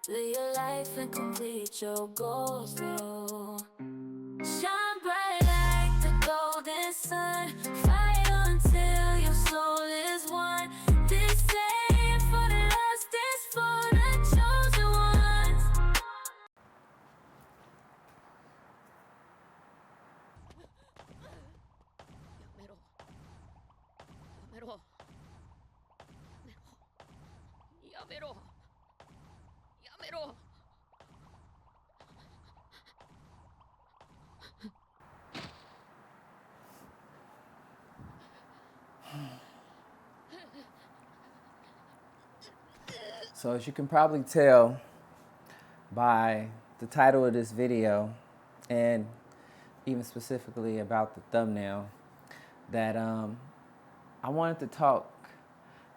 Live your life and complete your goals, though. Shine bright like the golden sun. Fight until your soul is one. This ain't for the lost, this for the chosen ones. So as you can probably tell by the title of this video, and even specifically about the thumbnail, that I wanted to talk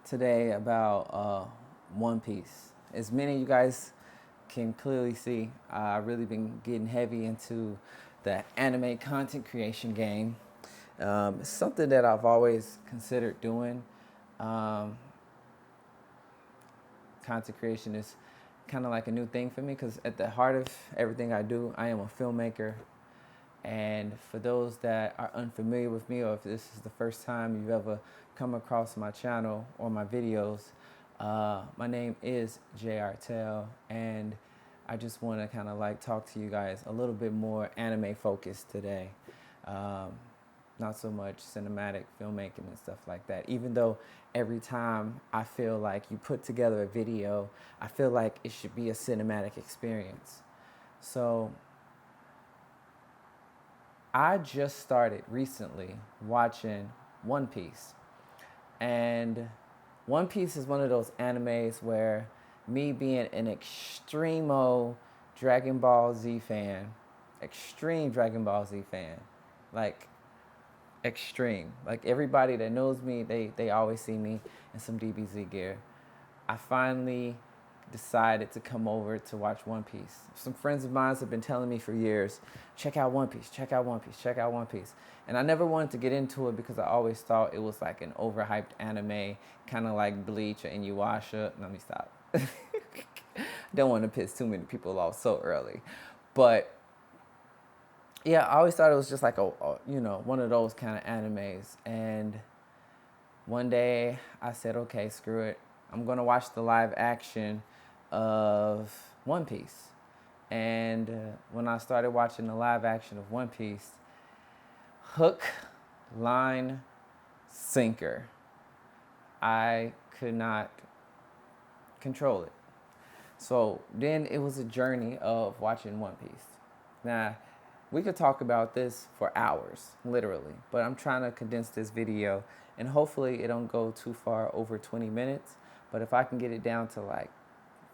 today about One Piece. As many of you guys can clearly see, I've really been getting heavy into the anime content creation game. It's something that I've always considered doing. Content creation is kind of like a new thing for me because at the heart of everything I do, I am a filmmaker. And for those that are unfamiliar with me, or if this is the first time you've ever come across my channel or my videos, my name is J.R. Tell, and I just want to kind of like talk to you guys a little bit more anime focused today. Not so much cinematic filmmaking and stuff like that. Even though every time I feel like you put together a video, I feel like it should be a cinematic experience. So I just started recently watching One Piece. And One Piece is one of those animes where me being an extreme Dragon Ball Z fan, extreme Dragon Ball Z fan, like extreme. Like everybody that knows me, they always see me in some DBZ gear. I finally decided to come over to watch One Piece. Some friends of mine have been telling me for years, check out One Piece, check out One Piece, check out One Piece. And I never wanted to get into it because I always thought it was like an overhyped anime, kind of like Bleach or Inuyasha. Let me stop. Don't want to piss too many people off so early. But yeah, I always thought it was just like one of those kind of animes. And one day I said, okay, screw it. I'm going to watch the live action of One Piece. And when I started watching the live action of One Piece, hook, line, sinker, I could not control it. So then it was a journey of watching One Piece. Now, we could talk about this for hours, literally, but I'm trying to condense this video, and hopefully it don't go too far over 20 minutes. But if I can get it down to like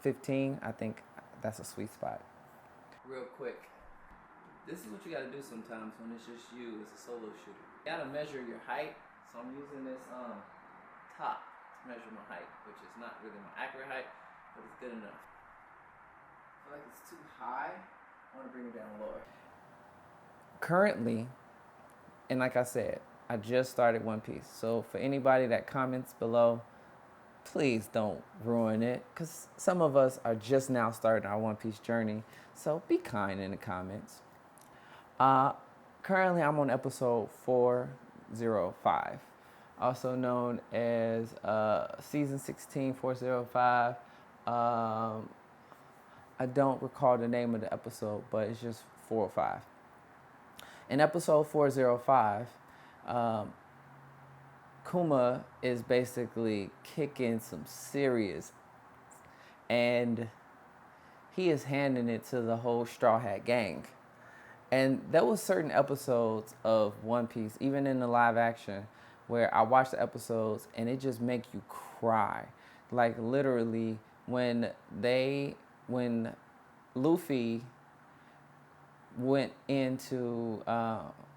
15, I think that's a sweet spot. Real quick, this is what you gotta do sometimes when it's just you as a solo shooter. You gotta measure your height, so I'm using this top to measure my height, which is not really my accurate height, but it's good enough. I feel like it's too high. I wanna bring it down lower. Currently, and like I said, I just started One Piece. So for anybody that comments below, please don't ruin it, because some of us are just now starting our One Piece journey. So be kind in the comments. Currently, I'm on episode 405, also known as season 16, 405. I don't recall the name of the episode, but it's just 405. In episode 405, Kuma is basically kicking some serious, and he is handing it to the whole Straw Hat gang. And there was certain episodes of One Piece, even in the live action, where I watch the episodes and it just make you cry. Like literally when Luffy went into,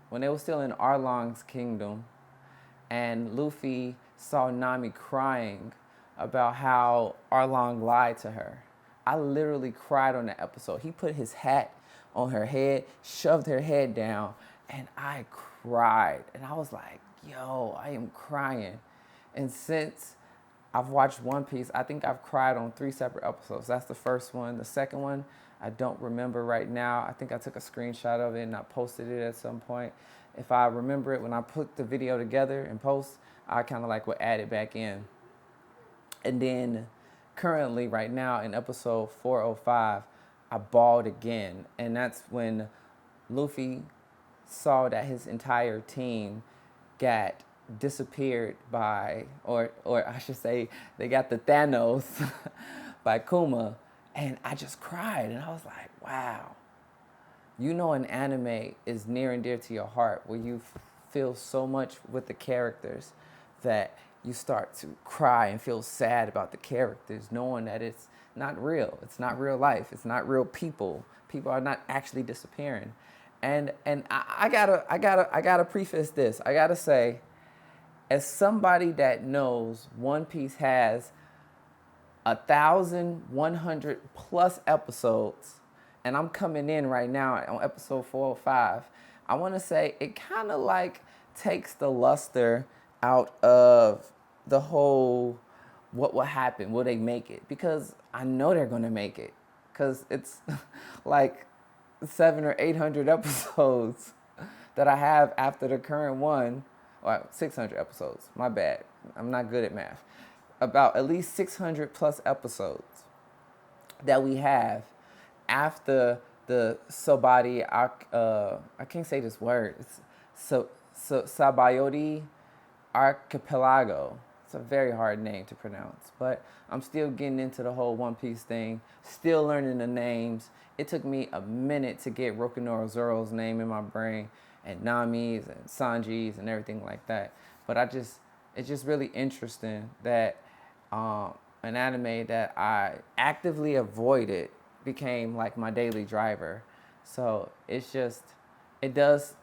when they were still in Arlong's kingdom, and Luffy saw Nami crying about how Arlong lied to her. I literally cried on that episode. He put his hat on her head, shoved her head down, and I cried. And I was like, yo, I am crying. And since I've watched One Piece. I think I've cried on 3 separate episodes. That's the first one. The second one, I don't remember right now. I think I took a screenshot of it and I posted it at some point. If I remember it when I put the video together and post, I kind of like would add it back in. And then currently, right now, in episode 405, I bawled again. And that's when Luffy saw that his entire team got disappeared by, or I should say, they got the Thanos by Kuma. And I just cried. And I was like, wow. You know, an anime is near and dear to your heart where you feel so much with the characters that you start to cry and feel sad about the characters, knowing that it's not real. It's not real life. It's not real people. People are not actually disappearing. And I gotta preface this. I gotta say, as somebody that knows One Piece has 1,100 plus episodes, and I'm coming in right now on episode 405, I want to say it kind of like takes the luster out of the whole what will happen, will they make it? Because I know they're going to make it, because it's like 700 or 800 episodes that I have after the current one, or 600 episodes, my bad, I'm not good at math, about at least 600 plus episodes that we have after the Sobadi, I can't say this word. It's Sabayoti Archipelago. It's a very hard name to pronounce, but I'm still getting into the whole One Piece thing, still learning the names. It took me a minute to get Rokuro Zoro's name in my brain, and Nami's and Sanji's and everything like that. But it's just really interesting that an anime that I actively avoided became like my daily driver. So it's just, it does,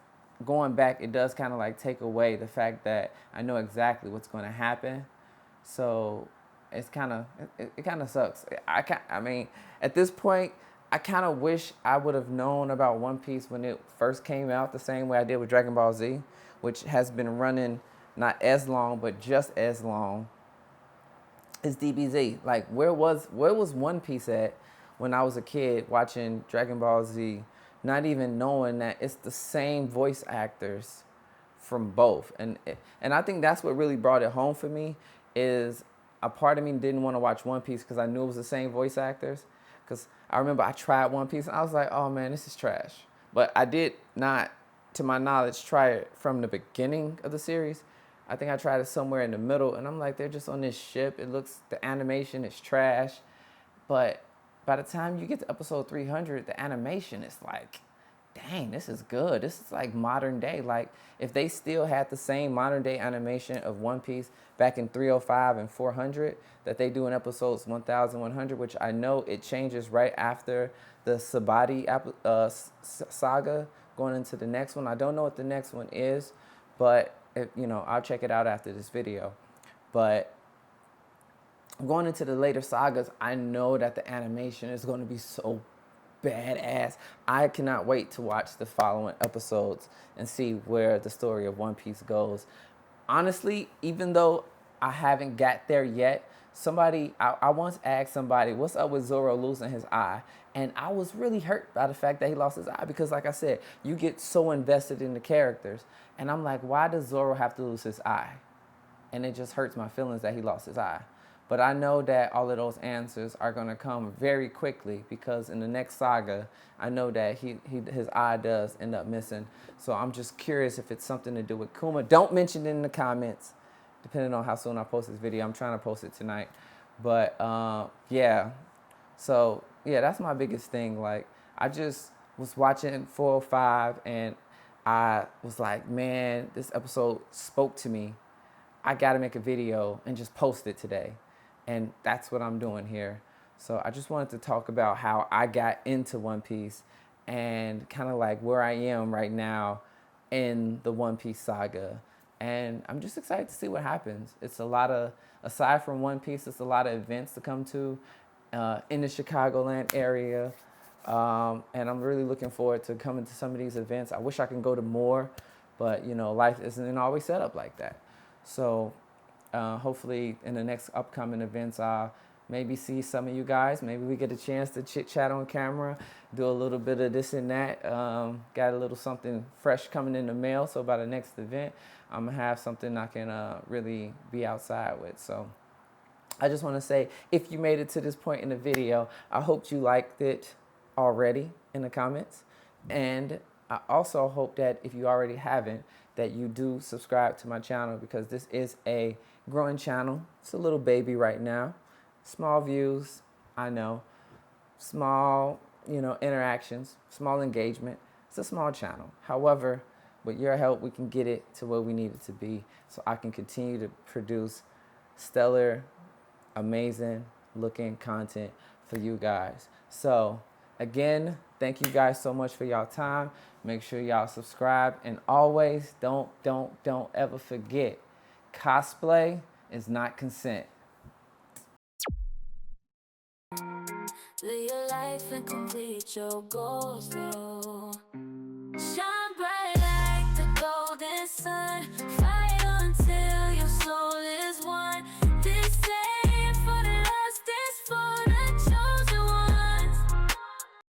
going back, it does kind of like take away the fact that I know exactly what's going to happen. So it's kind of, it kind of sucks. I mean, at this point, I kind of wish I would have known about One Piece when it first came out, the same way I did with Dragon Ball Z, which has been running not as long, but just as long as DBZ. Like, where was One Piece at when I was a kid watching Dragon Ball Z, not even knowing that it's the same voice actors from both? And I think that's what really brought it home for me, is a part of me didn't want to watch One Piece because I knew it was the same voice actors. Because I remember I tried One Piece and I was like, oh man, this is trash. But I did not, to my knowledge, try it from the beginning of the series. I think I tried it somewhere in the middle, and I'm like, they're just on this ship. It looks, the animation is trash. But by the time you get to episode 300, the animation is like, dang, this is good. This is like modern day. Like, if they still had the same modern day animation of One Piece back in 305 and 400 that they do in episodes 1100, which I know it changes right after the Sabati saga going into the next one. I don't know what the next one is, but I'll check it out after this video. But going into the later sagas, I know that the animation is going to be so badass. I cannot wait to watch the following episodes and see where the story of One Piece goes. Honestly, even though I haven't got there yet, I once asked somebody, what's up with Zoro losing his eye? And I was really hurt by the fact that he lost his eye, because like I said, you get so invested in the characters. And I'm like, why does Zoro have to lose his eye? And it just hurts my feelings that he lost his eye. But I know that all of those answers are going to come very quickly, because in the next saga, I know that his eye does end up missing. So I'm just curious if it's something to do with Kuma. Don't mention it in the comments, depending on how soon I post this video. I'm trying to post it tonight. But yeah. So yeah, that's my biggest thing. Like, I just was watching 405 and I was like, man, this episode spoke to me. I got to make a video and just post it today. And that's what I'm doing here. So I just wanted to talk about how I got into One Piece and kind of like where I am right now in the One Piece saga. And I'm just excited to see what happens. It's a lot of, aside from One Piece, it's a lot of events to come to in the Chicagoland area. And I'm really looking forward to coming to some of these events. I wish I could go to more, but life isn't always set up like that. So Hopefully, in the next upcoming events, I'll maybe see some of you guys. Maybe we get a chance to chit chat on camera, do a little bit of this and that. Got a little something fresh coming in the mail. So by the next event, I'm gonna have something I can really be outside with. So I just want to say, if you made it to this point in the video, I hope you liked it already in the comments. And I also hope that if you already haven't, that you do subscribe to my channel, because this is a growing channel. It's a little baby right now. Small views, I know. Small, interactions, small engagement. It's a small channel. However, with your help, we can get it to where we need it to be, so I can continue to produce stellar, amazing looking content for you guys. So again, thank you guys so much for y'all time. Make sure y'all subscribe, and always don't ever forget, cosplay is not consent. Live your life and complete your goals, though. Shine